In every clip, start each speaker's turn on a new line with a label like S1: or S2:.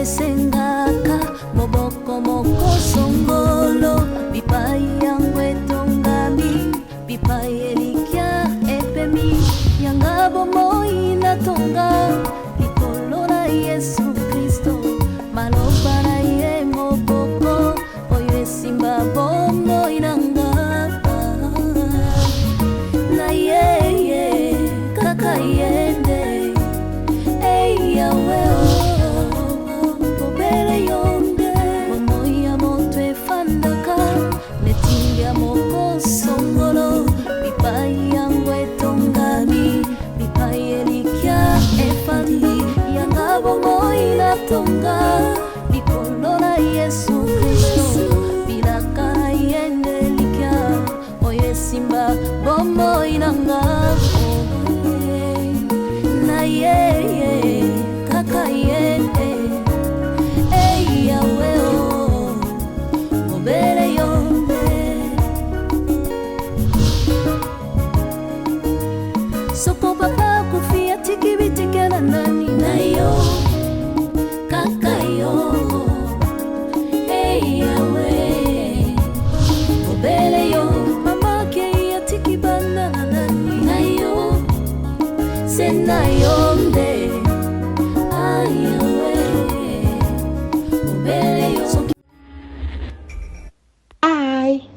S1: sengaka moboko moko songolo bipai yangu etongami bipai elikia epemi yanga bomoi natonga likolo na Yesu Kristo maloba na ye moboko oyo esimba bomoi nanga na ye kaka yende yawe obere yonde momoya moto efandaka netinga moko songolo bipai yangu etongami bipai elikia efandi yanga bomoi natonga likolo na Yesu Kristo bilaka yende likia oyo esimba bomoi nanga na ye kaka yende yawe obere yonde soko papa kufia tikibitikana nani nayo kaka yo yawe obere yo mama ke ya tikibana nani nayo sena yonde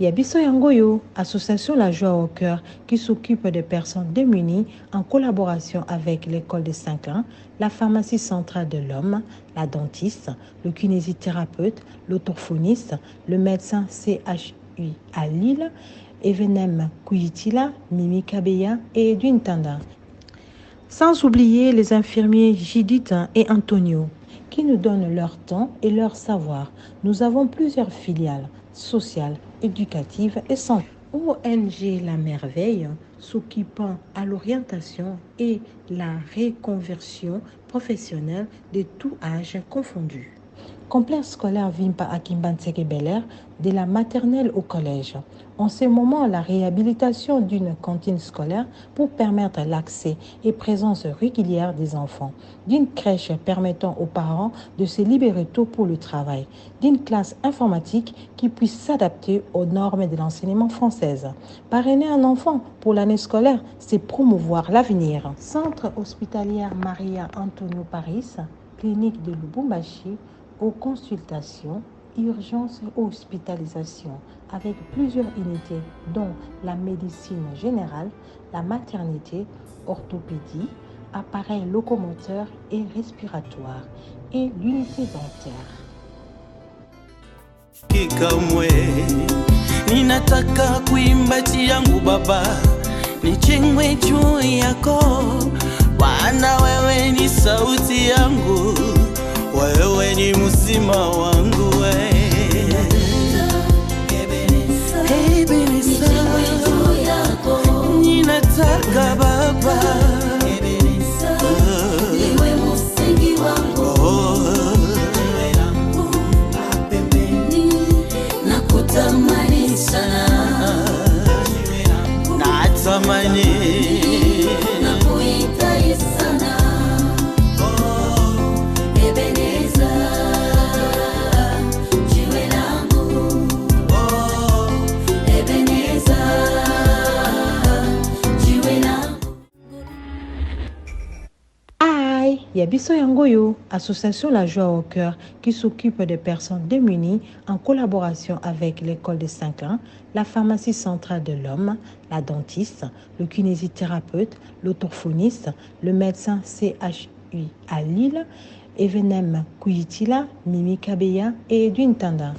S2: Yabiso Yangoyo, association La Joie au Cœur, qui s'occupe des personnes démunies en collaboration avec l'école de Saint-Clain, la pharmacie centrale de l'homme, la dentiste, le kinésithérapeute, l'orthophoniste, le médecin CHU à Lille, Evenem Kuyitila, Mimi Kabeya et Edwin Tanda. Sans oublier les infirmiers Judith et Antonio, qui nous donnent leur temps et leur savoir. Nous avons plusieurs filiales sociales, éducatives et santé. ONG La Merveille, s'occupant à l'orientation et la reconversion professionnelle de tout âge confondu. Complexe scolaire Vimpa à Kimbanseke Bel-Air, de la maternelle au collège. En ce moment, la réhabilitation d'une cantine scolaire pour permettre l'accès et présence régulière des enfants, d'une crèche permettant aux parents de se libérer tôt pour le travail, d'une classe informatique qui puisse s'adapter aux normes de l'enseignement française. Parrainer un enfant pour l'année scolaire, c'est promouvoir l'avenir. Centre hospitalier Maria Antonio Paris, clinique de Lubumbashi, aux consultations, urgences et hospitalisations avec plusieurs unités dont la médecine générale, la maternité, orthopédie, appareils locomoteurs et respiratoires et l'unité dentaire.
S3: Kikamwe ninataka kuimba yangu baba nichengwe juu yako Bwana wewe ni sauti yangu wewe ni mzima wangu ninataka baba niwe msingi wangu nakutamani sana natamani nakuhitaji sana Ebeneza jiwe langu Ebeneza jiwe langu
S2: Yabiso Yangoyo, association La Joie au Cœur, qui s'occupe des personnes démunies en collaboration avec l'école de Saint-Clain, la pharmacie centrale de l'homme, la dentiste, le kinésithérapeute, l'orthophoniste, le médecin CHU à Lille, Evenem Kuyitila, Mimi Kabeya et Edwin Tanda.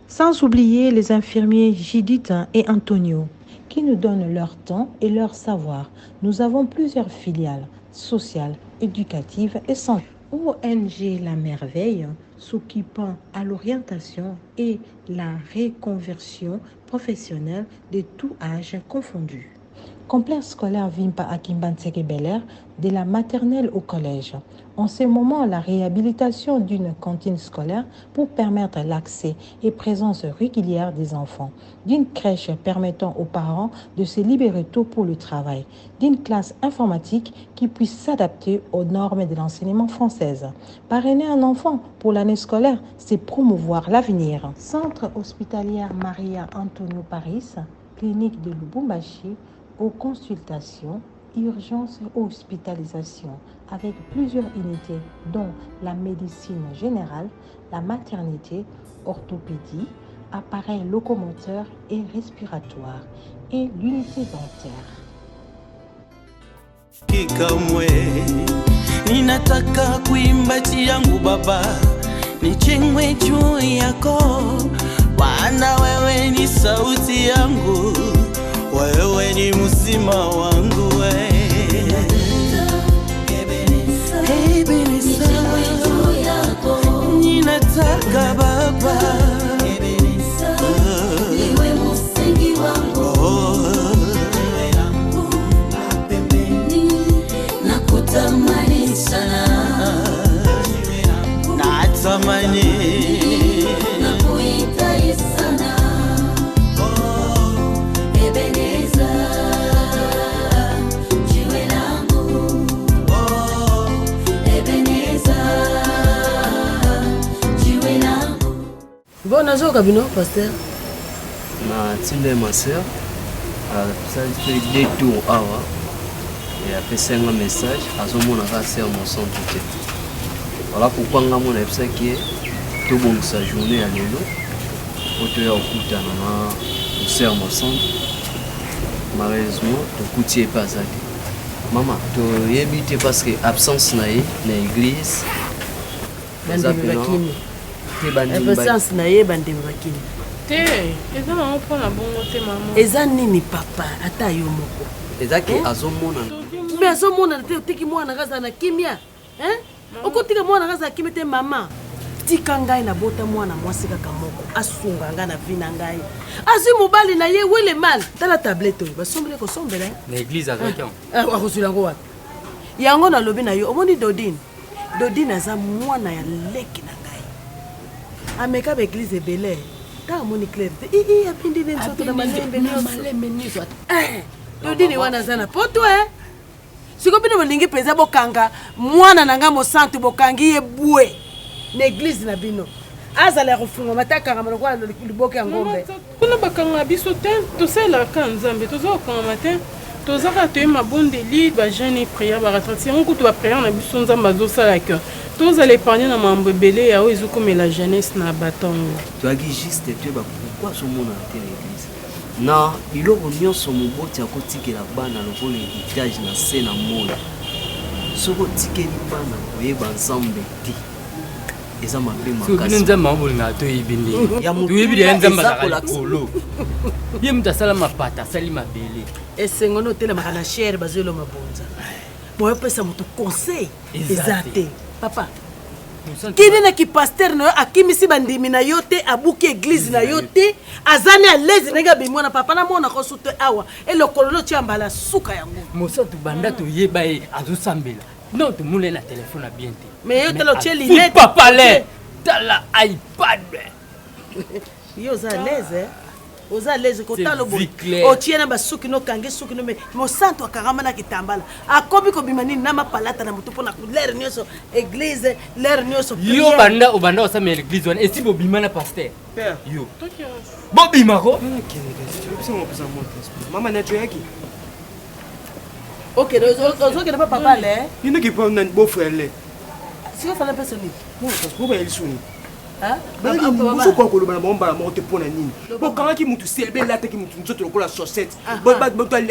S2: Sans oublier les infirmiers Judith et Antonio, qui nous donnent leur temps et leur savoir. Nous avons plusieurs filiales sociales, éducatives et santé. ONG La Merveille, s'occupant à l'orientation et la reconversion professionnelle de tout âge confondu. Complexe scolaire Vimpa à Kimbantseke Bel-Air, de la maternelle au collège. En ce moment, la réhabilitation d'une cantine scolaire pour permettre l'accès et présence régulière des enfants, d'une crèche permettant aux parents de se libérer tôt pour le travail, d'une classe informatique qui puisse s'adapter aux normes de l'enseignement française. Parrainer un enfant pour l'année scolaire, c'est promouvoir l'avenir. Centre hospitalier Maria Antonio Paris, clinique de Lubumbashi, aux consultations, urgences et hospitalisation, avec plusieurs unités dont la médecine générale, la maternité, orthopédie, appareils locomoteurs et respiratoires et l'unité dentaire.
S4: Kikamwe ninataka kuimbati yangu baba nichengwe juu yako Bwana wewe ni sauti yangu wewe ni mzima wangu wewe ninataka baba
S3: Niwe msingi wangu nakutamani sana
S4: natamani
S3: nakuhitaji sana Ebeneza jiwe langu Ebeneza jiwe langu.
S5: Bon, nazo kabino pasteur.
S6: Ma tinde ma sœur ça fait 2 tours awa et après c'est un message à son mon rassé mon son tout. Voilà pourquoi nga mon epsa qui tout bon sa journée à lelo auto ya okuta na sœur mon son malheureusement to coutier pas ça. Maman to yebite parce que absence na église
S5: Bandimibakini.
S6: te bandi
S5: Absence na ye bandimibakini.
S7: Te, eza na mpona bongo te maman.
S5: Eza nini papa ata yo moko.
S6: ezaki azomona
S5: Mais azomona te otiki mwana kaza na kimia. Hein? Okotika mwana kaza kimia te mama. Tika ngai na bota mwana mwasi kaka moko asunga nga na vina ngai. Azui mobali na ye wele mal. Tala tablette oyo basombele ko sombela.
S8: Na église avec yon.
S5: Akosula ngo wapi? Yango na lobi na yo omoni Dodine. Dodine aza mwana ya leki na ngai. Ameka ba église Bel-Air. Ta moni clair. Apindi nzoto na malembe nyonso. Dodine wana zana poto Siko bino bolingi peza bokanga mwana nanga mosantu bokangi ye bwe na église na bino. Azala kofunga mataka ngama kwa liboke ya ngombe.
S7: Kuna bakanga biso te, tosala ka nzambe, tozo kanga matin. Tozaka te mabondeli ba jeune prière ba retraite. On kutu ba prière na biso nzamba zo sala cœur. Tozala épargner na mambo belé ya ozo comme la jeunesse na batongo.
S6: tu as juste tu ba pourquoi ce monde à l'église na iloko nyonso moboti akotikela bana lokola héritage na se na mola soko tikeli bana koyeba nzambe te eza mabe
S8: Soki nzamba mbolinga to yibindi.
S6: Ya mutu
S8: Tu yibidi nzamba
S6: eza
S8: za
S6: kolakisa.
S8: kolo. Ye mtasala mapata sali mabele.
S5: Esengo no tele makana cher bazelo mabonza. Moyo pesa mutu conseil ezate. Papa. Kini na ki pasteur no akimisi bandimi na yote abuki église na yote azane à l'aise nega bimona papa na mona ko sute awa elokolo tiambala suka yango.
S8: Mosantu banda to yeba e azosambela. Non to mule na téléphone à bien te.
S5: Mais yo telo cheli net.
S8: Papa le. Tala iPad.
S5: Yo za à l'aise oza à l'aise ko talo bo.
S8: clair.
S5: O tiena basuki no kange suki no me mo santo akagama na kitambala. Akobi ko bimani na mapalata na mutu pona l'air nyoso église l'air nyoso.
S8: Yo banda osama l'église wana esi bobima na pasteur.
S9: Père,
S8: Yo. Bobima ko.
S9: maman na tu yaki.
S5: OK, ozo ke na papa le.
S9: Il ne qui pas un beau frère là.
S5: Si on fait la personne.
S9: Bon, ça se trouve elle suni.
S5: Hein?
S9: Vous quoi que le bana bomba monte pour la nini. Bon quand qui mutu selbe là te qui mutu nzoto lokola chaussette. Bon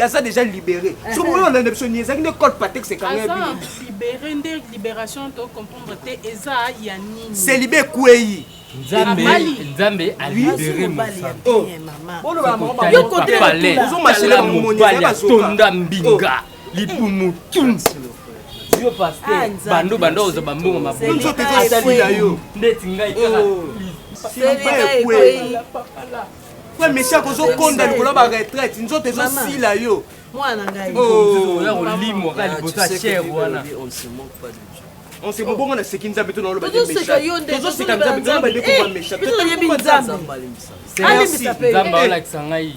S9: ça déjà libéré. Ce moment on a besoin ni ça ne code pas texte c'est quand même.
S7: Asa libéré ndé libération to comprendre te eza ya nini.
S9: C'est libéré kwei.
S8: Nzambe a libéré mon sang.
S9: Oh.
S5: Maman.
S9: Bon le bana
S5: Yo côté
S8: palais.
S9: Ils ont marché là mon monia
S8: Tonda mbinga. Lipumu tum. Yo pasteur. Bando ozo bambongo mabongo.
S9: nzoto ezali na yo.
S8: Ndeti ngai kaka.
S9: C'est kwei. Ouais mais ça kozo konda likolo ba retraite nzoto ezo sila yo.
S5: mwana ngai
S8: oya kolimo kali bota cher wana
S6: on ne se manque pas de Dieu.
S9: On se bongo na seki nzambe to na lo ba
S5: tozoseka yo nde
S9: tozoseka nzambe to na ba ndeko ba méchant
S5: toyebi nzambe alimbisa mpe
S8: nzambe aolakisa ngai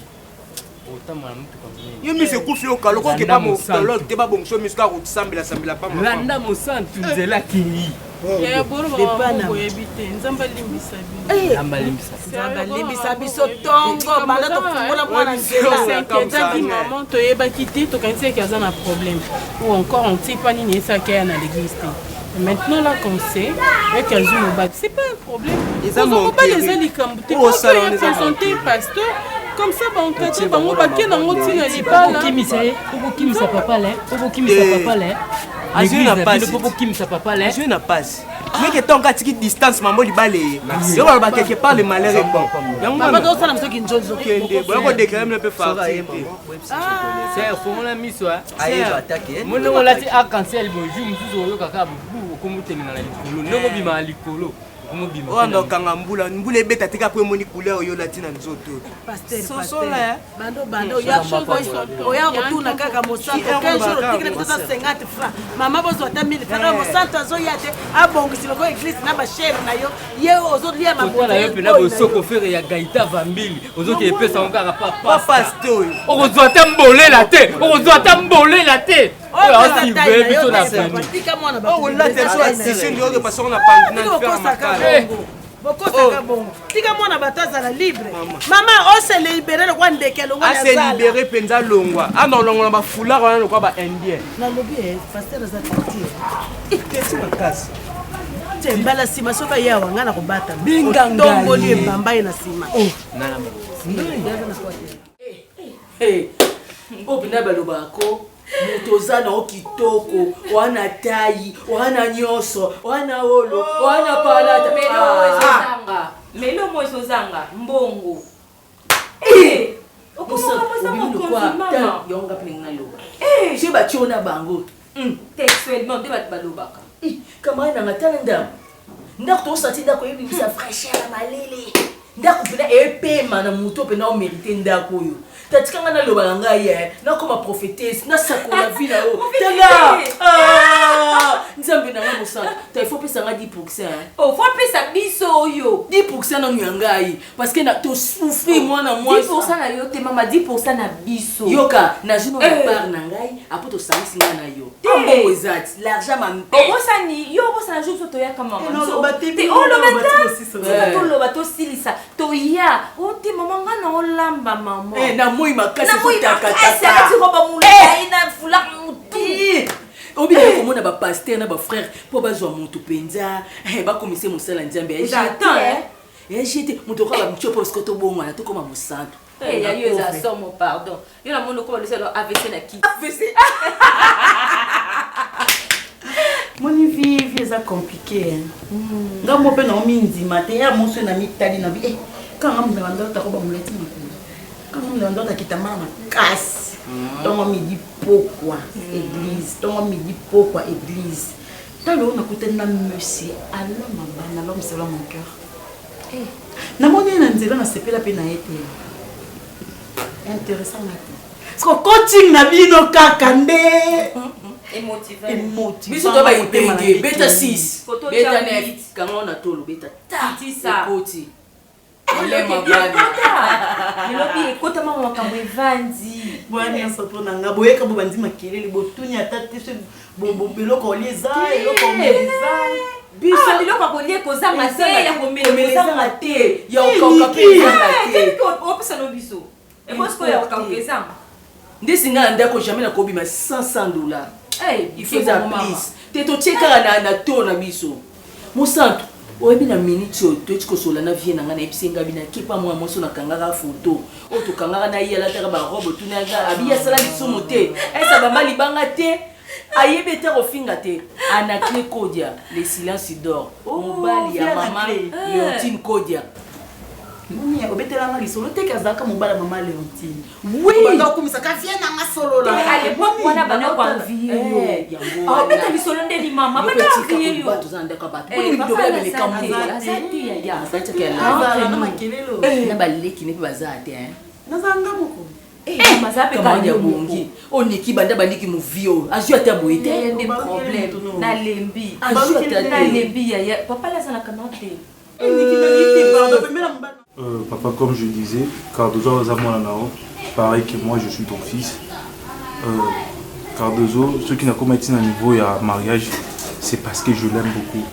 S8: otambola motuka monene
S9: yo mise ekufi okalo koke ba motolo te babongisa misko akotisambela sambela pa
S8: landa mosantu nzela akingi
S7: boyebi te nzambe alimbisa
S5: nzambe alimbisa biso ntongo banda tofungola mwana
S7: nzelaezaki mama toyebaki te tokanisaki aza na problème ou encore on tie pas nini esaki aya na l'église te. Maintenant là qu'on sait, avec Azul Mobad, c'est pas un problème. Ils ont pas les alikambo. Tu peux présenter pasteur comme ça, on t'a dit, on va pas dans l'autre il pas là.
S10: Qui m'essaye? Pour qui me sa papa là? Pour qui me sa papa là?
S8: Azul n'a pas. Pour qui me sa papa là?
S9: Azul n'a pas. Mais que ton gars qui distance maman du balai. Yo va ba quelque part le malheur est bon.
S5: Papa doit ça na mso kinjonzo.
S9: Kende, bon ko déclarer même peu fort.
S8: C'est fond la mise ouais.
S6: Aïe, attaquer.
S8: Mon nom là c'est arc-en-ciel bonjour, nous oyo kaka bu comme tenir na likolo. Ndoko bima likolo.
S9: Oh ndo kanga mbula ebeta tika po moni couleur yo latina nzoto.
S5: Pasteur. Bando ya oya retourna kaka mosanto 15 jours tikile pesa 50 francs. Mama bozo ata 1000 francs mosanto azoya te abongisi loko église na ba chere na yo ye ozo lia maboto.
S8: Na yo pena bosoko faire ya gaita vambili. Ozo ke pesa ngaka papa
S9: pasteur.
S8: Ozo ata mbolela te. Ozo ata mbolela te. Oh si veut biso na famille.
S5: Tika mwana ba.
S9: Oh là t'es c'est lui que passer on a pas na faire
S5: bokosaka bongo tika mwana bato azala libre mama ose libere lokwa ndeke longwa
S9: ase libere mpenza longwa anolongwa na bafoulard wana lokwa ba indien
S5: nalobi pasteur aza
S9: teti makasi
S5: te mbala nsima soki ayawa ngai na kobata
S9: bingangoli
S5: ebamba ye na nsima opina balobako moto oza na okitoko wana tai wana nyonso wana olo wana palata
S10: melo mo ezozanga mbongo
S5: yonga pena loba je batio na bango
S10: textuellement nde bato balobaka
S5: kamai nanga tala ndako ndako tosati ndako ebimisa fraîcheur ya malele ndako pena epema na moto pena omérite ndako oyo tatikanga naloba na ngai ye nakoma prophétesse nasakola vi na yo tala nzambe na ngai mosantu ta ifo pesanga 10%.
S10: Fo pesa biso oyo
S5: 10% nanu ya ngai parce que tosouffrir mwana mwasi
S10: 10% na yo te mama 10% na biso
S5: yoka nazwi na part na ngai apo tosangisi ngai na yo mbongo ezati l'argent mampe
S10: okosani yo okosana jour so toyaka mama toloba tosilisa toya ote mama ngai na olamba mama
S5: na moi makasi obina komona bapaster na bafrère mpo bazwa moto mpenza bakomise mosala nzambe yajete moto okoka bamutio mpo siko tobongwana tokoma mosantu
S10: yayo eza somo pardon yo na mondo koba loselo AVC na ki
S11: moni vie eza compliqué ngambo mpe na omindima te ya moso na mitali na bi kanga mna bandota ko ba muleti makulu kanga mna bandota kitambala makasi tongo midi pokwa église tongo midi pokwa église talo na kutenda monsieur alors mabana l'homme selon mon cœur na moni na nzela na sepela pe na ete intéressant na te parce que coaching na bino kaka nde
S10: émotive
S5: biso to ba ipenge beta 6 beta 9 kango na tolo beta
S10: tisa
S5: koti
S10: olema bwana nilobi ekota mama makambo evandi
S11: bwana sopo na nga boyeka bo bandi makelele botunya tate se bombo biloko lieza eloko meza
S10: biso biloko kolie kozanga te ya komeleza te
S5: ya okaka
S10: te opesa no biso e bosko ya okaka
S5: ndesinga ndako jamais na kobima $500 il faut ça please te to cheka na to na biso mosantu oyebi na minute oyo toyeti kosola na vie na ngai na yebisenga bina kepa mwa mwasi nakangaka foto oyo tokangaka na ye alataka barobe tunaka abi asala lisumu te esa bamba libanga te ayebi ete kofinga te Anaclé Kodia le silence d'or mobali ya mama Leontine Kodia
S11: moni obetelanga lisolo te kazaka mobala mama Leontine
S5: oui
S11: okomisa ka vie nanga solo la
S10: à l'époque wana bana kwa vie ah beta lisolo ndeli mama bana vie yo
S5: tozandaka bato boni bidobela bele kamwe azati ya azati ya
S11: na makelelo
S5: na baleki ne baza te
S11: nazanga moko Comment bongi on équipe banda bandiki mu vio azu ata boite
S10: des problèmes na lembi na lembi ya papa la sana kanate
S12: papa, comme je disais, Cardozo Zamonanao, pareil que moi, je suis ton fils. Cardozo, ceux qui n'ont pas été à niveau et à mariage, c'est parce que je l'aime beaucoup.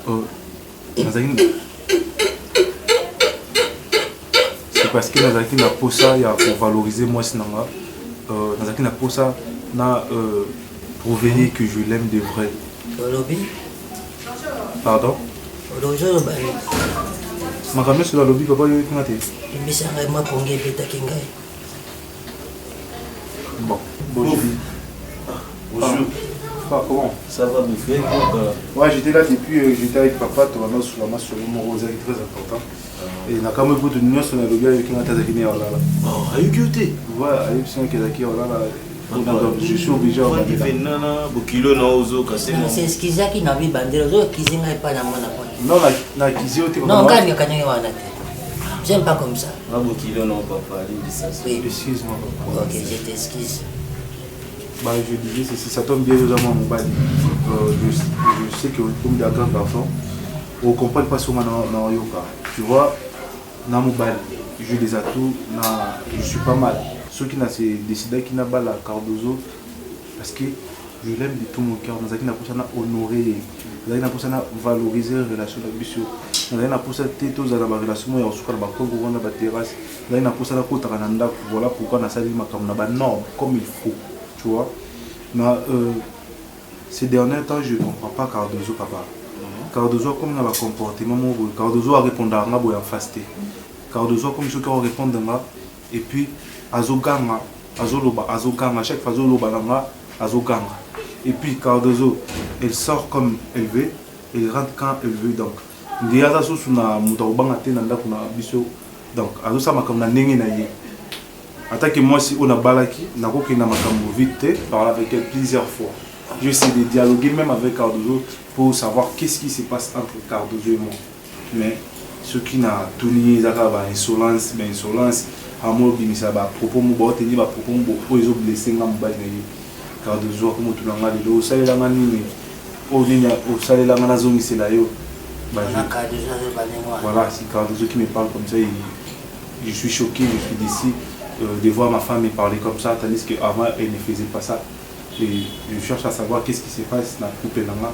S12: C'est parce que Nazaki n'a pas ça pour valoriser moi, Nazaki n'a pas ça pour prouver que je l'aime de vrai. Pardon? Ma ramène sur la lobby, papa, il y a bon, bonjour. Bonjour. Comment? Ça va, mes frères? Ouais, j'étais là depuis, j'étais avec papa, tu vas sur la masse sur mon rosé, très important. Et na kama pour de nous sur la lobby avec un tazakine là. Oh, aïe gueuté. Ouais, aïe c'est que zaki là. Je suis obligé à faire nana, bokilo na ozo kasé.
S13: C'est ce qu'ils a qui n'a vu bandero, zo kizinga pas na mona.
S12: Non, na kizio te.
S13: Non, gagne kanyanga wana. J'aime pas comme ça.
S12: Ah bokilo non papa, dis ça. Excuse-moi papa.
S13: OK, je t'excuse.
S12: Bah je disais si ça tombe bien aux mon bali. Je sais que comme des grands garçons, on comprend pas souvent dans yoga. Tu vois, dans mon bali, j'ai des atouts, je suis pas mal. Ceux qui n'ont décidé qui n'a pas la Cardozo parce que je l'aime de tout mon cœur. Nous avons pour ça honorer, nous avons pour ça valoriser la relation avec Bissou. Nous avons pour ça této dans la relation et on se parle beaucoup on a la terrasse. Nous avons pour ça la côte Rananda. Voilà pourquoi on a sali ma comme norme comme il faut, tu vois. Mais ces derniers temps je comprends pas Cardozo papa. Cardozo comme on a le comportement, Cardozo a répondu à moi en fasté. Cardozo comme ceux qui ont répondu à et puis azoganga chaque fois azoloba nanga azoganga et puis Cardozo elle sort comme elle veut elle rentre quand elle veut donc ndiaza susu na mutobanga te na ndako na biso donc azosama comme na ndenge na ye attaque moi si on a balaki na ko kina makambo vite parler avec elle plusieurs fois je sais de dialoguer même avec Cardozo pour savoir qu'est-ce qui se passe entre Cardozo et moi mais ce qui n'a tout nié zaka ba insolence amour bimisa ba propos mo ba tenir ba propos mo po ezo blessé nga mo ba ni Cardozo comme tout langa lelo salela nga nini o ninya o salela nga nazo misela yo ba voilà si Cardozo qui me parle comme ça je suis choqué je suis d'ici de voir ma femme me parler comme ça tandis que avant elle ne faisait pas ça et je cherche à savoir qu'est-ce qui se passe na couple langa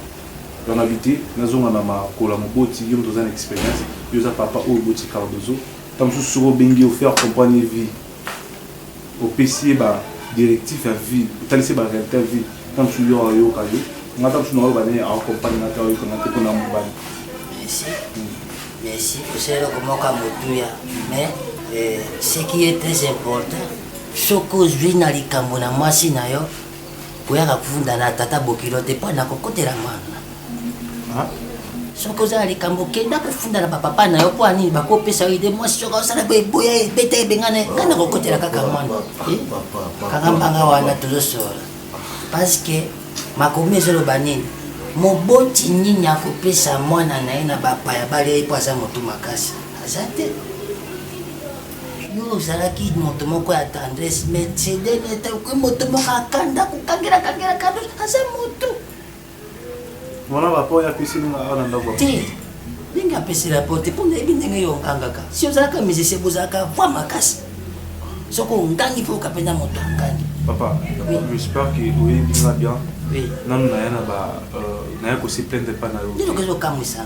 S12: dans l'habité nazo nga na ma kola mo boti yo dans une expérience yo za papa o boti Cardozo tam sur bengi offert comprendre vie au PC ba directif à vie talisi ba réalité vie tam sur yo kayo ngata sur no ba ne accompagner na tawo ko na te ko na mo ba
S13: merci c'est là comment ka motuya mais ce qui est très important soko zwi na likambo na mwasi na yo koyaka kufunda na tata bokilo te pa na kokotela mana soko za likambo kenda kufunda na papa na yo po ani bakopesa ide mwasi soko osala boya bete bengane kana kokotela kaka mwana kaka mbanga wana tozosora parce que makomi ezoloba nini moboti nini akopesa mwana na ye na bapaya bale po aza motu makasi aza te yo ozalaki moto moko ya tendresse mais sedene te moto moko akanda kokangela kando aza motu
S12: wana bapo ya pesi nga ana ndako
S13: te ndenge apesi rapport te po nayebi ndenge yo ongangaka si ozalaka musicien bozalaka voi makasi soko ongangi mpo okapenda moto angangi
S12: papa j'espère que oyebi nga bien nanu na ye na ye kosi plaindre epa na yo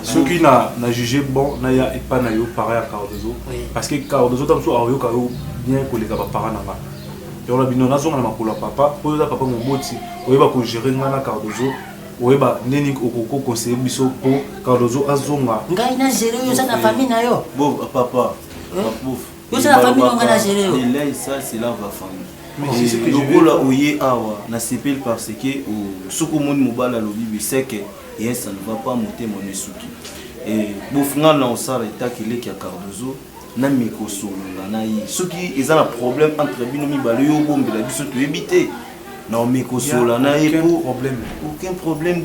S12: soki na juge bon na ya epa na yo pareil ya Cardozo parce que Cardozo ta mosu aoyoka yo bien koleka bapara na nga yolo bino nazonga na makolo ya papa po oza papa moboti oyeba kogere nga na Cardozo oyeba ndeni okoko conseiller biso mpo Cardozo azonga
S13: ngai na gere oyo oza na famille na yo
S12: papa
S13: yo oza na famille onga na gere yo
S14: ça c'est là va famille lokola oye awa na sepel parce que soko moni mobala lobi c'est que et ça ne va pas monter mon esuki et bofunga na osala etakileki ya Cardozo na mikosolola na ye soki eza na problème entre bino mibale yo bombela biso toyebite na mikosolola na ye aucun problème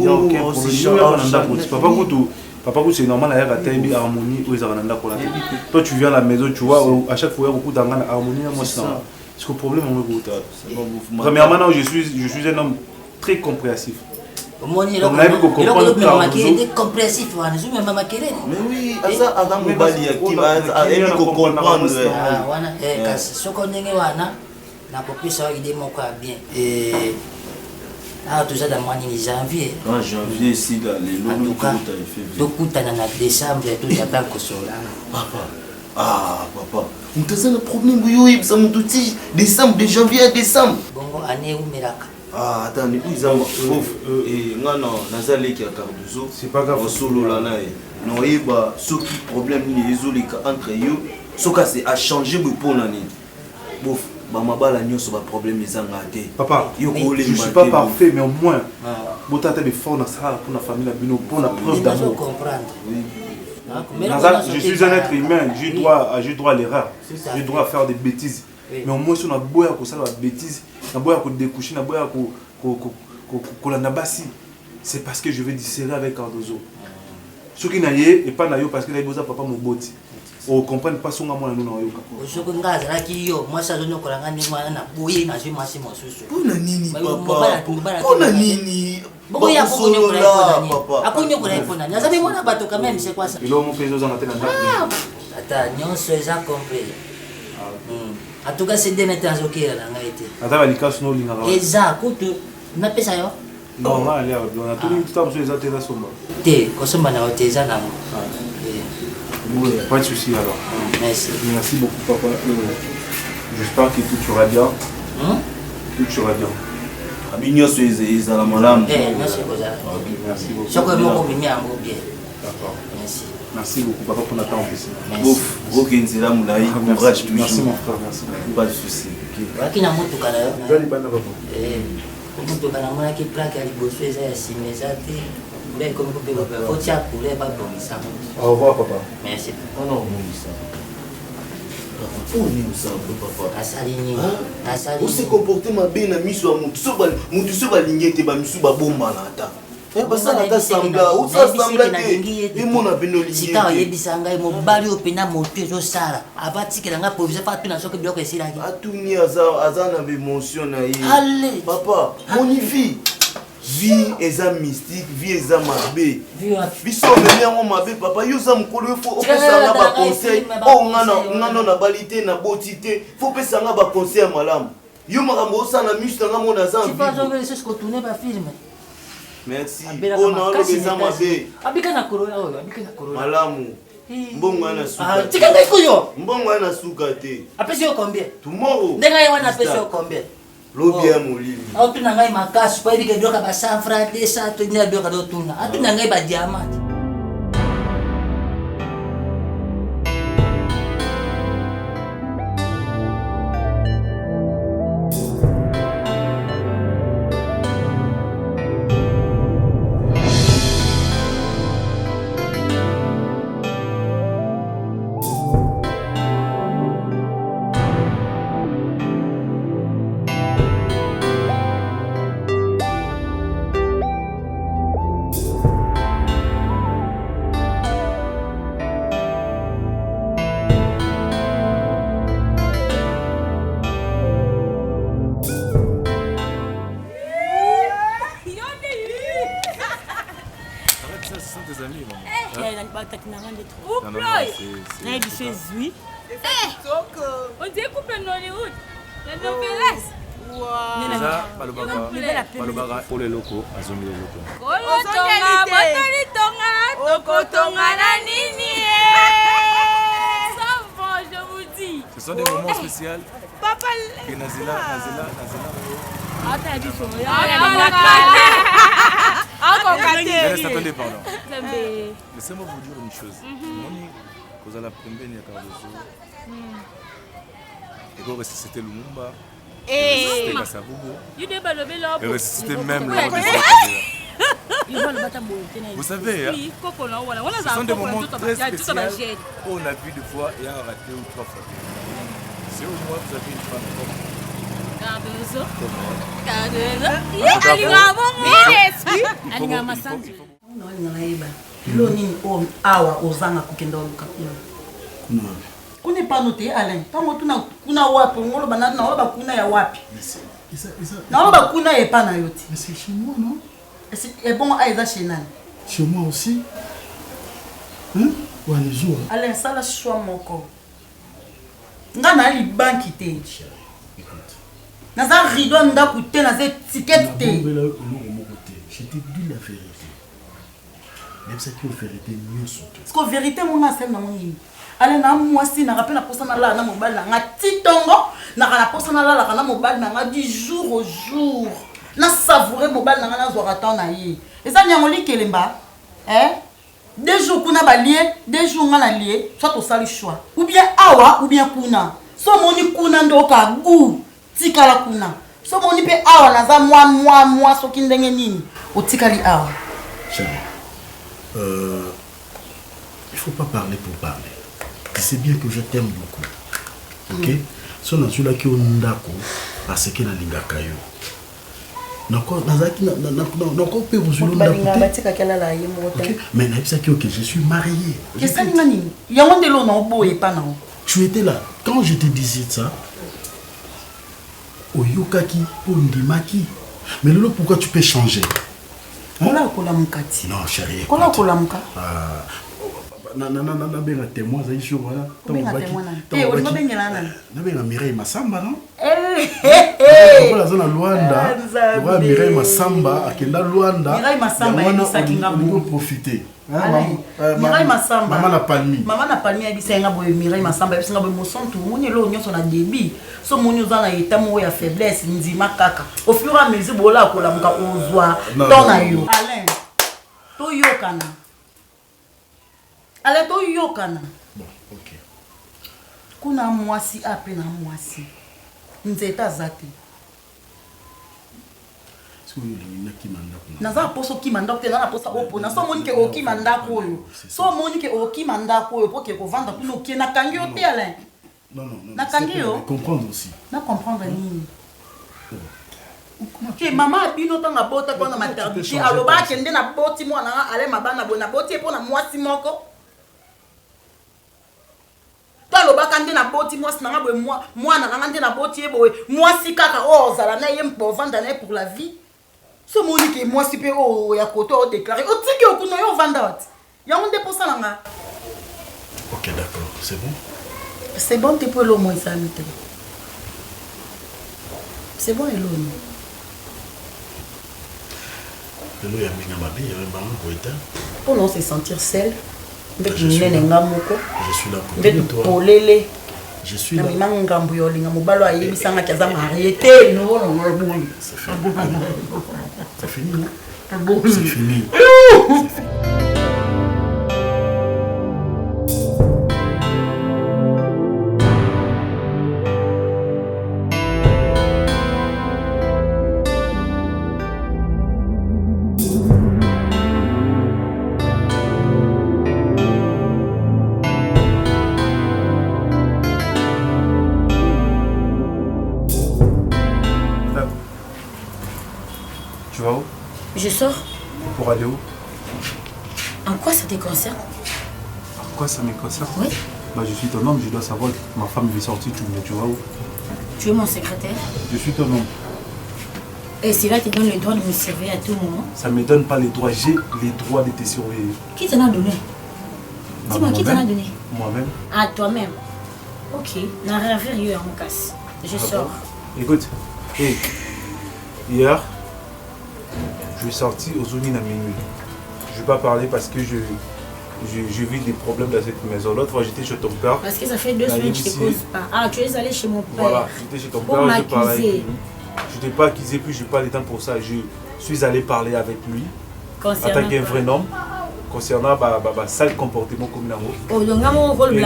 S12: papa c'est normal à y harmonie ou ils ont toi tu viens à la maison tu vois à chaque fois il y a beaucoup d'harmonie moi Parce que le problème, premièrement, non, je suis un homme très compréhensif.
S13: Donc, on a vu que comprendre compressif, mais oui, ça avant mobali qui va aimer comprendre. Ah, wana soko ndenge wana na kopesa idée moko bien. Et ah tout ça dans mois de janvier.
S14: En janvier ici dans les lots
S13: donc en décembre tout j'attends que cela.
S14: Papa. Ah papa. On te a un problème oui ça me tout décembre de janvier à décembre.
S13: Bongo année ou miraka.
S14: Ah, attendez, ils ont et non, Nazalé qui a Cardozo, c'est pas grave, solo là, non, il y a ce problème entre eux, ce cas c'est à changer pour l'année. Bouf, ma balle a sur problème ils ont raté.
S12: Papa, je ne suis pas parfait, mais au moins, vous avez des fonds pour la famille, pour la preuve d'amour. Je suis un être humain, je dois l'erreur, je dois faire des bêtises. Mais au moins, si on a beau à faire des bêtises, on a beau à découcher, on a beau à c'est parce que je vais dissérer avec Cardozo. Ce qui n'a et pas naïo parce que là, papa mon boti. On comprend pas son amour à nous.
S13: Je suis moi, ça donne encore un na bouillé, na je m'assieds mon sous.
S14: Pour la nini, papa. Pour la nini.
S13: Beaucoup y a beaucoup de papa. À quoi nous répondons? Nous avons mon abattu quand même, c'est quoi ça?
S12: Il a mon fait aux antennes.
S13: Attends, nous sommes compris. En tout cas, c'est des méthodes ok là, on a été.
S12: Attends, les cas sont liés.
S13: Exact, écoute, on a fait ça yo.
S12: Non, on a tout le temps sur les ateliers sombre.
S13: Té, qu'on s'en va dans les ateliers là.
S12: Pas de souci alors.
S13: Merci.
S12: Merci beaucoup papa. J'espère que tout sera bien. Tout sera bien.
S14: Abignon c'est la malam.
S13: Merci beaucoup. Je crois que mon bien.
S12: D'accord. Merci. Merci beaucoup papa pour notre temps aussi.
S14: Merci.
S12: Merci mon frère, merci.
S14: Pas de souci.
S13: Qui n'a moto kala yo?
S12: Joli bana papa.
S13: Moto kala mona ki plaque à liboso eza ya simezate. Mais comme vous pouvez faut tia pour les pas bon ça.
S12: Au revoir papa.
S13: Merci.
S14: Oh non, bon ça. On est ça papa.
S13: Asalini.
S14: On s'est comporté ma bien ami sur mon so ba lingete ba misu ba bomba na ata. Basala ta sambla, ou ça sambla te mona benoli.
S13: Sika yebisa ngai mobali opena moto ezo sala. Abatikela nga provision fa tuna soki biloko esilaki.
S14: Atuni azana be émotion na ye. Allez, papa, monifi. Vie eza mystique, vie eza mabe. Biso meni yango mabe papa, yo za mukolo faut opesa ba conseil. Oh ngana na balite na botité, faut pesa nga ba conseil malamu. Yo makambo osana misu nga mona za.
S13: Tu vas jouer ce que tourner ba film.
S14: Merci. Oh non, le besoin mabe.
S13: Abika na corona oyo, abika na corona.
S14: Malamu. Mbongo ana suka.
S13: Ah, tika ngai koyo.
S14: Mbongo ana suka te.
S13: Apesi yo combien?
S14: Tomorrow.
S13: Ndenga yo wana apesi yo combien?
S14: Lobi ya molili.
S13: Au tuna ngai makasu pa ibike doka ba 100 francs 200 to nya doka do tuna. Atuna ngai ba diamant.
S15: On dirait couple Nollywood. La novelas.
S12: Pour les locaux, à zone les locaux.
S15: Je vous dis.
S12: Ce sont des moments spéciaux.
S15: Papa.
S12: Nazila. Attendez, pardon. Laissez-moi vous dire une chose. Vous allez apprendre à Cardozo. Et vous ressuscitez Lumumba. Et ressusciter même le vous savez, ce sont des moments très spéciaux où on a vu des fois et on a raté ou 3 fois. Si au moins vous avez une femme comme
S11: Lo nini o awa ozanga kukenda oluka kuna. Kune pas noté Alain. Tango tuna kuna wapi ngolo banana na waba kuna ya wapi. Na waba kuna e pas na yoti.
S16: Mais c'est chez moi non?
S11: Et bon aïda chez nani?
S16: Chez moi aussi. Hein? Ou les jours.
S11: Alain ça la choix moko. Nga na li banki te. Naza rido ndaku te na ze ticket te.
S16: Je t'ai dit la vérité. Même ça qui est vérité mieux surtout.
S11: Parce que vérité mon asel na moni. Ale na mwasi na rappel na posa na la na mobile na nga titongo na kana posa na la kana mobile na nga du jour au jour. Na savourer mobile na nga na zo ratan na yi. Eza nyangoli kelemba. Deux jours kuna ba lié, deux jours nga na lié, soit au sali choix. Ou bien awa ou bien kuna. So moni kuna ndoka gu tikala kuna. So moni pe awa na za moi soki ndenge nini. O tikali awa.
S16: Chérie. Il faut pas parler pour parler. Tu sais bien que je t'aime beaucoup. Ok? So na celui-là qui est ndako parce que na lingaka yo. Nako nazaki nako pe bozulu ndako. OK, mais na ça que je suis marié.
S11: Qu'est-ce que nani? Yango ndelo na oboye pa na.
S16: Tu étais là quand je te disais ça. Oyokaki ondimaki. Mais lolo pourquoi tu peux changer?
S11: Kola kola mukati.
S16: Non chérie.
S11: Kola kola muka.
S16: Na benga témoin za jour voilà.
S11: Benga témoin na. On va benga nana.
S16: Na benga Mireille Masamba non?
S11: Kola
S16: zona Luanda. Wa Mireille Masamba akenda Luanda.
S11: Mireille Masamba yebisaki ngabo
S16: profiter.
S11: Mireille Masamba.
S16: Maman na Palmi.
S11: Maman na Palmi yebisa ngabo Mireille Masamba yebisa ngabo mosonto moni lo nyonso na débit. So moni za na état ya faiblesse nzima kaka. Au fur et à mesure bola kola muka ozwa. Tona yo. Alain. To yokana. Allez, toi, yokana.
S16: Bon, ok.
S11: Kuna mwasi ape na mwasi. Nzeta zate.
S16: So yolina kimanda kuna.
S11: Naza poso kimanda te na posa opona. So moni ke okimanda koyo. So moni ke okimanda koyo pour que vendre kuno ki na kangi o te Alain.
S16: Non.
S11: Na kangi yo.
S16: Comprendre aussi.
S11: Na comprendre nini? Que maman abino tanga bota kwa na maternité. Aloba kende na boti mwana ale mabana bona boti pour na mwasi moko. Talo bakande na boti mwasi na ngabwe mwana ngande na boti ebowe mwasi kaka ozala na ye mpo vanda na pour la vie. So monique mwasi pe o ya koto o déclarer o tiki okuno yo vanda wat. Ya on déposa na nga.
S16: OK, d'accord, c'est bon.
S11: C'est bon te pour le moins ça mité. C'est bon elo.
S16: Elo ya minga mabi ya bango koita.
S11: Pour non se sentir seul.
S16: Je suis là pour toi. Je suis là. C'est fini, non? C'est fini.
S12: Tu vas où?
S10: Je sors.
S12: Pour aller où?
S10: En quoi ça te concerne?
S12: En quoi ça me concerne?
S10: Oui.
S12: Bah, je suis ton homme, je dois savoir que ma femme veut sortir, tu vas où?
S10: Tu es mon secrétaire.
S12: Je suis ton homme.
S10: Et cela te donne le droit de me surveiller à tout moment?
S12: Ça ne me donne pas les droits, j'ai les droits de te surveiller.
S10: Qui t'en a donné? Dis-moi, qui t'en a donné?
S12: Moi-même.
S10: Ah, toi-même. Ok, n'a rien vu, on me casse. Je sors.
S12: Écoute, hey, hier, je suis sorti aux Zounines à minuit. Je ne vais pas parler parce que je vis des problèmes dans cette maison. L'autre fois, j'étais chez ton père.
S10: Parce que ça fait 2 semaines que je ne te cause pas. Ah, tu es allé chez mon père.
S12: Voilà, j'étais chez ton père, je parlais avec lui. Je ne t'ai pas accusé, puis je n'ai pas le temps pour ça. Je suis allé parler avec lui. En tant qu'un vrai homme. Concernant sale comportement comme là.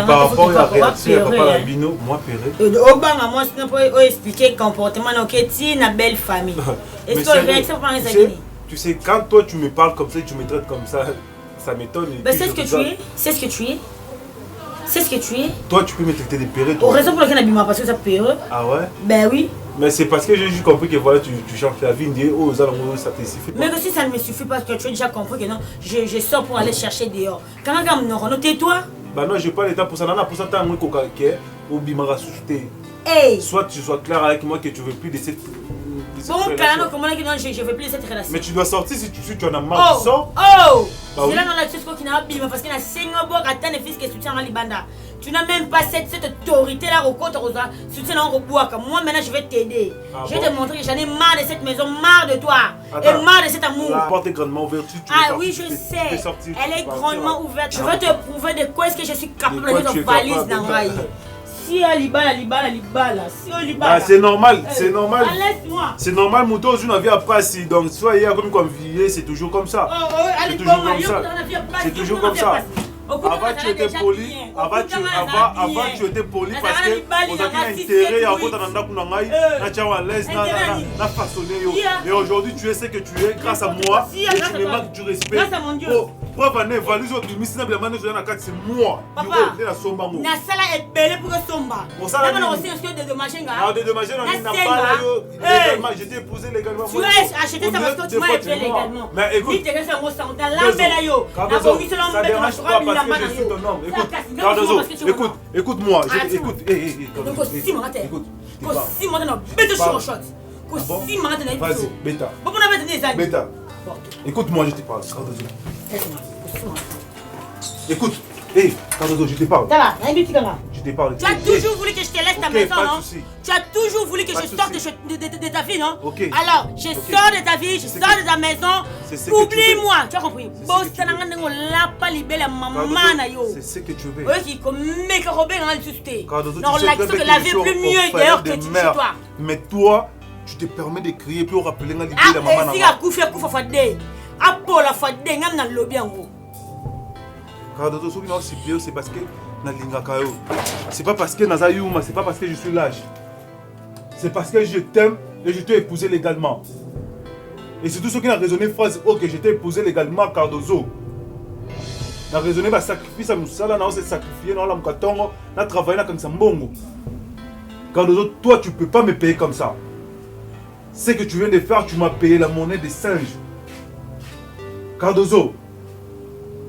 S12: Par rapport à la réaction, papa Labino, moi Péré.
S10: Obama, moi je ne peux pas expliquer le comportement de une belle famille. Est-ce que la réaction prend les
S12: tu sais, quand toi tu me parles comme ça, tu me traites comme ça, ça m'étonne.
S10: C'est ce que tu es. C'est ce que tu es. C'est ce que tu es.
S12: Toi tu peux me traiter de Péré.
S10: Pour raison pour laquelle Nabima parce que ça Péré.
S12: Ah ouais?
S10: Ben oui.
S12: Mais c'est parce que j'ai juste compris que voilà, tu changes ta vie, oh, ça te suffit.
S10: Mais que si ça ne me suffit pas, que tu as déjà compris que non, je sors pour aller chercher dehors. Quand on tais-toi.
S12: Bah non, j'ai pas le temps pour ça. Non, pour ça, t'as un mot coquet ou bimara suscité. Soit tu sois clair avec moi que tu veux plus de cette.
S10: Bon, clairement, comment je veux plus de cette relation.
S12: Mais tu dois sortir si tu en as marre. Tu sors.
S10: C'est là dans la chose qui n'a pas bimé parce qu'il y a 5 mois à tant de fils qui soutiennent Libanda. Tu n'as même pas cette autorité-là au compte Rosa. Soutien en Robois. Moi maintenant je vais t'aider. Je vais te montrer que j'en ai marre de cette maison, marre de toi. Et marre de cet amour.
S12: La porte est grandement ouverte.
S10: Ah oui, je sais. Elle est grandement ouverte. Je vais te prouver de quoi est-ce que je suis capable de mettre valise dans la Si Alibala. Si Alibala.
S12: C'est normal, c'est normal.
S10: Laisse-moi.
S12: C'est normal, Mouto, je n'avais pas si. Donc, soyez comme vie, c'est toujours comme ça. C'est toujours comme ça. C'est toujours comme ça. Avant tu étais poli, avant tu étais poli parce que vous avez intérêt à votre nandakunangai, na tchawa l'aise, na façonné. Et aujourd'hui tu es ce que tu es grâce à moi et tu me manques du respect.
S10: Grâce à mon Dieu.
S12: Preuve en est, valise au bimisi na bilamane je na kati c'est moi.
S10: Papa, na sala est belle pour que somba.
S12: Ça
S10: va aussi de dédommager nga.
S12: Ah, dédommager n'a pas légalement, je t'ai épousé légalement.
S10: Tu as acheté ça parce que tu m'as épousé légalement.
S12: Mais écoute,
S10: tu t'es un mot dans l'ambela yo. Na bongi sur l'ambela parce que je suis ton homme.
S12: Écoute, écoute-moi, écoute. Vas-y, Beta. Beta. Écoute-moi, je te parle. Écoute, Cardozo, je te parle. Je te parle.
S10: Tu as toujours voulu que je te laisse ta maison, non? Tu as toujours voulu que je sorte de ta vie, non? Alors, je sors de ta vie, je sors de ta maison. Oublie-moi, tu as compris?
S12: C'est ce que tu veux.
S10: Non, la vie est plus mieux d'ailleurs que chez toi.
S12: Mais toi, tu te permets de crier pour rappeler la libération de maman. C'est parce que c'est pas parce que Nazayuma, c'est pas parce que je suis lâche. C'est parce que je t'aime et je t'ai épousé légalement. Et c'est tout ce qui a raisonné phrase ok, je t'ai épousé légalement Cardozo. Na raisonné ba sacrifice à Moussala, na on s'est sacrifié, na on a na travaillé na comme ça mbongo. Cardozo, toi tu peux pas me payer comme ça. Ce que tu viens de faire, tu m'as payé la monnaie des singes. Cardozo,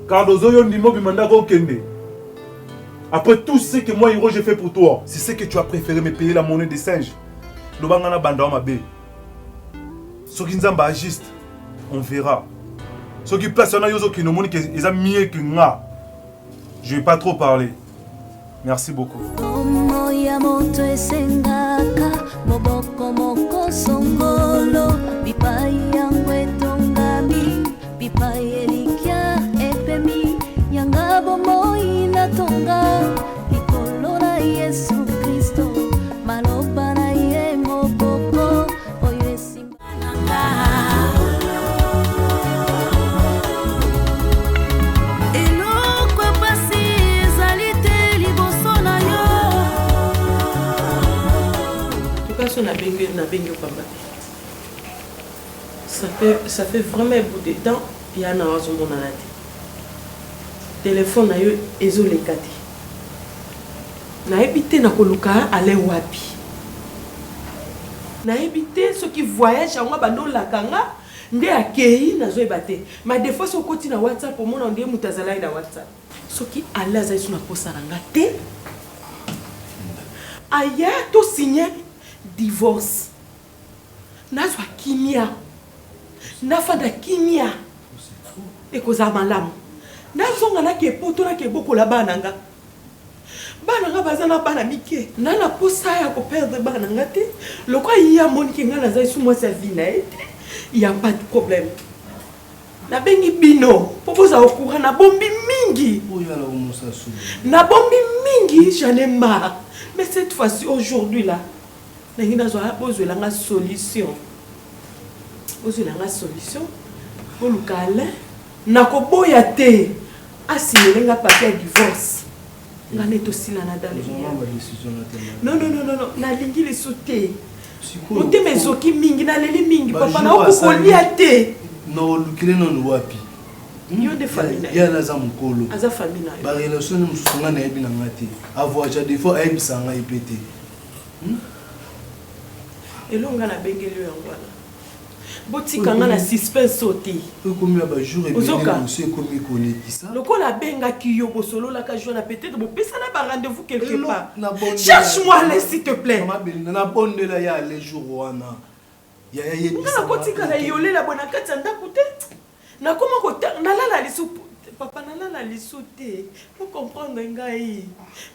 S12: Yondimo Bimanda Kende. Après tout ce que moi, Hiro, j'ai fait pour toi, c'est ce que tu as préféré me payer la monnaie des singes. Lobangana Banda Mabe. Ce qui nous a juste, on verra. Ce qui place en Yozo qui nous montre qu'ils ont mieux que moi. Je ne vais pas trop parler. Merci beaucoup.
S5: Ça fait vraiment un bout de temps, il y a un azomon à la tête. Téléphone a eu les kati. Na habité na koluka aller wapi. Na habité ceux qui voyagent en bando la kanga ndé akei na zo ebate. Ma des fois so koti na WhatsApp pour mon ndé mutazala na WhatsApp. Ceux qui alla za isu na posaranga te. Aya to signer divorce. Na zo kimia. Na fada kimia. E koza malamu. Na zonga na ke poto na ke boko la bananga. Bananga bazana bana mike. Na na posa ya ko perdre bananga te. Le quoi il y a mon ki ngana za sous moi sa vie na été. Il y a pas de problème. Na bengi bino. Popoza okura na bombi mingi.
S16: Oya la omusa sou.
S5: Na bombi mingi, j'en ai marre. Mais cette fois-ci aujourd'hui là, na zo a besoin la solution. Besoin la solution. Pour le calme. Na ko boya te. Assigner nga papier divorce. Ngane to sila na dale. Non. Na lingi le sauter. Ote mezoki mingi na leli mingi papa na okolia te.
S16: No lukile non wapi.
S5: Yo de famille.
S16: Ya na za mukolo.
S5: Aza famille na.
S16: Ba relation ni musunga na yebi na ngati. Avoir ja des fois ayi sanga ipete.
S5: Elonga na bengeli yango wana. botikanga na suspense sauté.
S12: Comme la jour et
S5: Ozoka.
S12: monsieur comme il connaît ça.
S5: Lokola bengaki yo bosolola jour na peut-être bopesa na ba rendez-vous quelque part.
S12: Cherche-moi
S5: Cherche-moi là s'il te plaît.
S12: Na bonne là ya les jours wana. Ya
S5: Nga kotika na yolela bona kati ya ndako te. Na koma kota nalala lisu papa nalala lisu te. Pour comprendre ngai.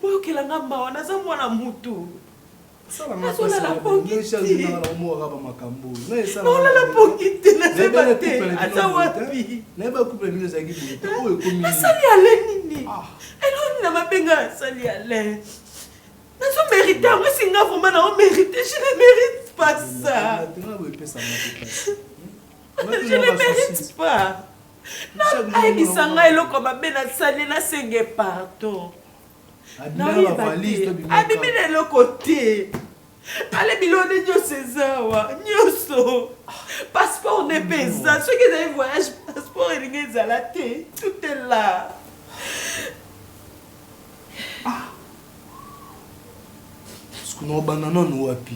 S5: Boyokela nga mawa naza mwana mutu. Nazola la pongite. Nazola la pongite na te. Aza wapi?
S12: Neba couple mino zaki bonite. Oyo komi.
S5: Asali ale nini? Eloni na mabenga asali ale. Nazo mérite, moi si nga vraiment na mérite, je ne mérite pas ça. Je ne mérite pas. Aibisanga eloko mabe na sali na senge pardon. Abimi eloko te. Ale bilone nyo César nyoso. Passeport ne pesa. Ceux qui ont un voyage, passeport il est à la tête. Tout est là.
S12: No banana no wapi.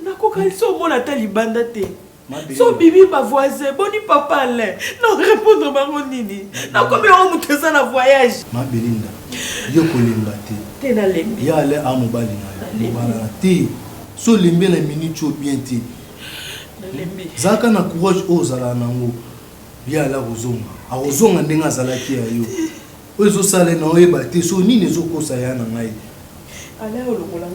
S5: Nakoka iso mona ta libanda te. So bibi ba voisin, boni papa là. Non répondre bango nini. Na komi o mutesa na voyage.
S12: Ma Belinda. Yo kolemba te.
S5: Te na lembi.
S12: Ya ale amobali na. Mobala te. So lembe na minute o bien te.
S5: Na lembi.
S12: Zaka na courage ozala nango. Ya ala kozonga. A kozonga ndenga zalaki ya yo. Ozo sale na oyeba te so nini ezokosa ya na ngai.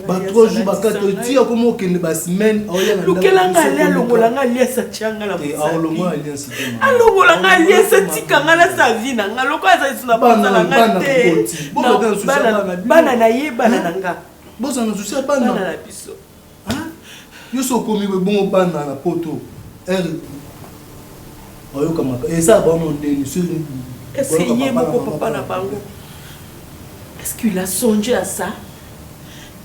S12: Ba 3 jours ba 4 tia comme okende ba semaine oya na
S5: lukelanga ale longolanga liesa tianga la
S12: et alongo alliance te
S5: alongolanga liesa tikanga la sa vie na nga loko aza isuna bana nga te bana na ye bana nanga
S12: boza na susi bana
S5: na biso
S12: yo so komi we bon bana na poto oyo kama esa ba mon deni sur
S5: est-ce qu'il y a mon papa na bango est-ce qu'il a songé à ça?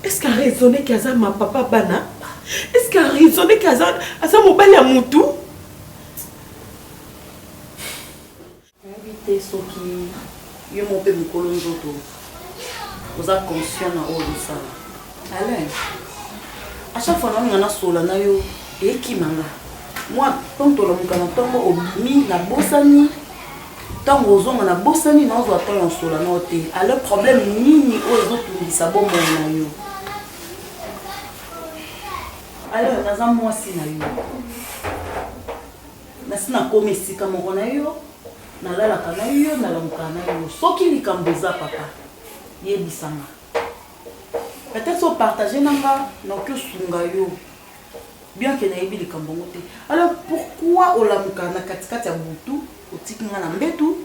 S5: Est-ce qu'il a raisonné qu'il y a ma papa bana? Est-ce qu'il a raisonné qu'il y a mon bali à moutou?
S11: Invité ceux qui ont monté mon colon d'auto. Vous êtes conscient de ça. Alain, à chaque fois que nous avons solana yo et qui manga. Moi, tant que nous avons mis la bossani, tant que nous avons bossani, nous avons solana te. Alors problème ni aux autres qui sabon mon yo. Alors, nous avons moi si na yo. Nasina comme si comme on a yo, na la kana yo, na la mukana yo. Soki likamboza papa, ye bisanga. Peut-être so partager nanga, na que sunga yo. Bien que na yebi likambongo te. Alors pourquoi o la mukana katikati ya butu, o tikinga na mbetu,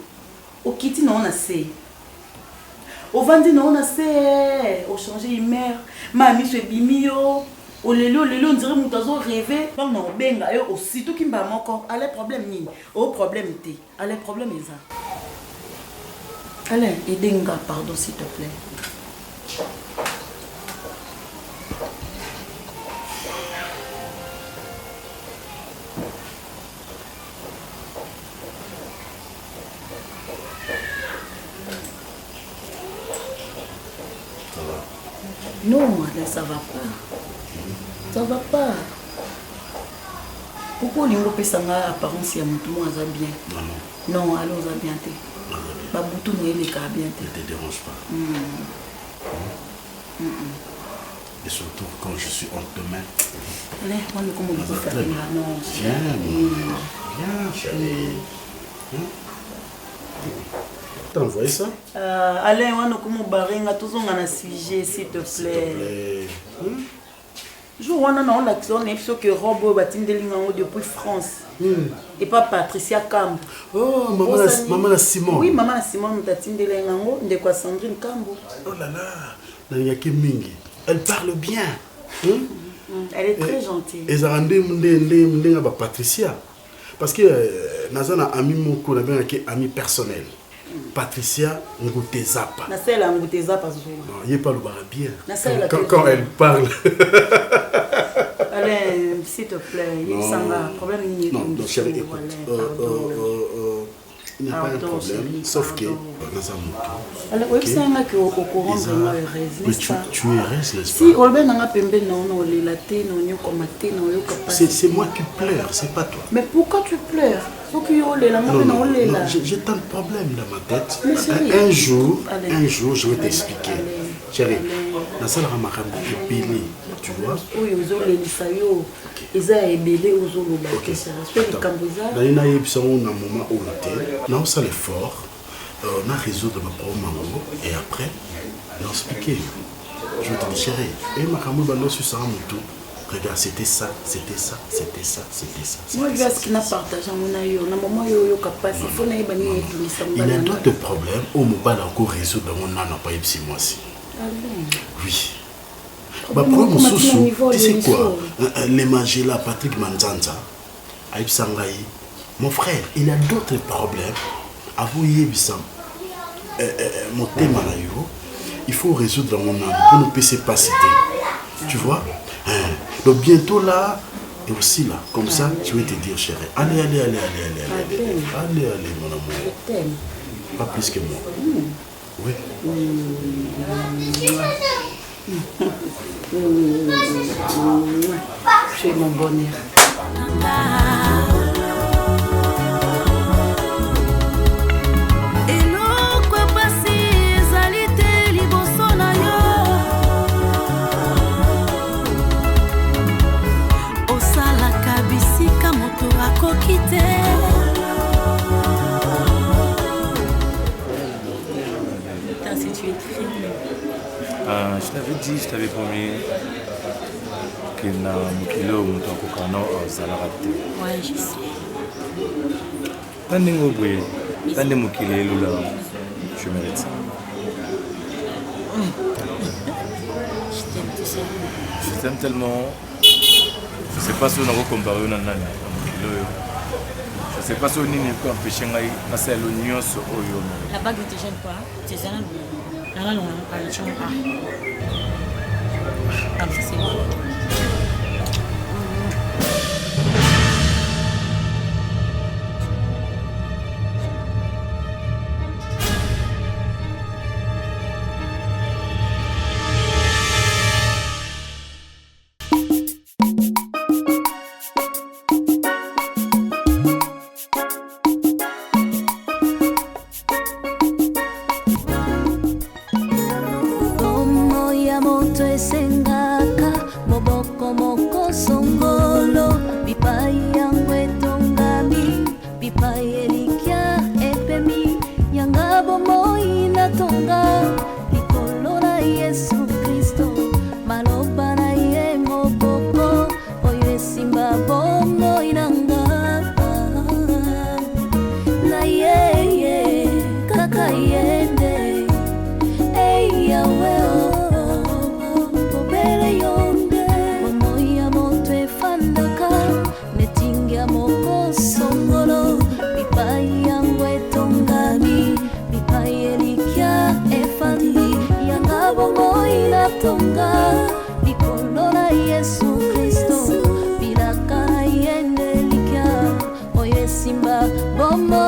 S11: o kiti na ona se. O vandi na ona se, o changer humeur, mami se bimio. O lelo on dirait mutazo rêver comme na benga yo aussitôt kimba moko ale problème ni o problème té ale problème eza ale edenga pardon s'il te plaît
S16: ça va
S11: non ale ça va pas. Ça va pas. Pourquoi les gens pensent que l'apparence est bien? Non, allons à bien. Pas beaucoup de les cas bien.
S16: Ne te dérange pas. Et surtout quand je suis entre tes mains.
S11: Allez, on est comme on dit ça. Non,
S16: viens, chérie. T'as envoyé ça?
S11: Allez, on est comme on barringa, tous on a un sujet, s'il te plaît. Je vois dans l'action que Robo Batindelingo depuis France. Et pas Patricia Cambo.
S16: Oh, maman Simon.
S11: Oui, maman Simon Tatindelingo, de quoi Sandrine Cambo.
S16: Oh là là, Mingi. Elle parle bien.
S11: Elle est très gentille.
S16: Et ça rendait Patricia. Parce que Nazana ami moko na bien ami personnel. Patricia Ngoute Zapa.
S11: Nasela Ngoute Zapa.
S16: Non, il parle bien. Quand elle parle.
S11: Allez, s'il te plaît, il y a un problème.
S16: Non, chérie, écoute. Il n'y a pas de problème, sauf que dans un mot.
S11: Alors, oui, c'est un que au courant vraiment heureuse, n'est-ce pas?
S16: Tu es heureuse, n'est-ce pas?
S11: Si, on va dans pembe non, les latés, non, comme athée, non,
S16: c'est moi qui pleure, c'est pas toi.
S11: Mais pourquoi tu pleures? Faut que yo la
S16: non, j'ai tant de problèmes dans ma tête. Un jour, je vais t'expliquer. Chérie, dans cette ramaram, tu es pélé, tu vois?
S11: Oui, aux autres, les saillots, ils ont ébélé aux autres.
S16: Dans une émission, on a un moment où on a l'effort, on a résoudre ma problème et après, on a expliqué. Je vais te dire, chérie, et ma caméra, on a su ça en tout. Regarde, c'était ça, c'était ça, c'était ça, c'était ça.
S11: Moi, je vois ce qu'il a partagé. Il
S16: y a d'autres problèmes où on va encore résoudre dans mon an, pas eu 6 mois. Oui. Bah, problème sous, tu sais quoi? Les magies là, Patrick Manzanza, Aïb Sangaï, mon frère, il y a d'autres problèmes. Avouez, mon thème là, il faut résoudre dans mon âme pour nous passer pas citer. Tu vois? Donc bientôt là, et aussi là, comme ça, je vais te dire, chérie, allez, mon amour. Pas plus que moi. Oui.
S11: Tu es mon bonheur.
S12: Je t'avais dit, je t'avais promis que na mukilo mutu akokana ozalaka te.
S10: Ouais, je sais.
S12: Tande ngobwe, tande mukile elula, je mérite ça.
S10: Je t'aime, tu sais.
S12: Je t'aime tellement. Je sais pas si on a comparé na nani mukilo yo. Je sais pas si on nini peut empêcher ngai na selo nyonso oyo.
S10: La bague ne te gêne pas, tu es un non, non, pas le chant. Comme ça, c'est bon.
S1: Bombo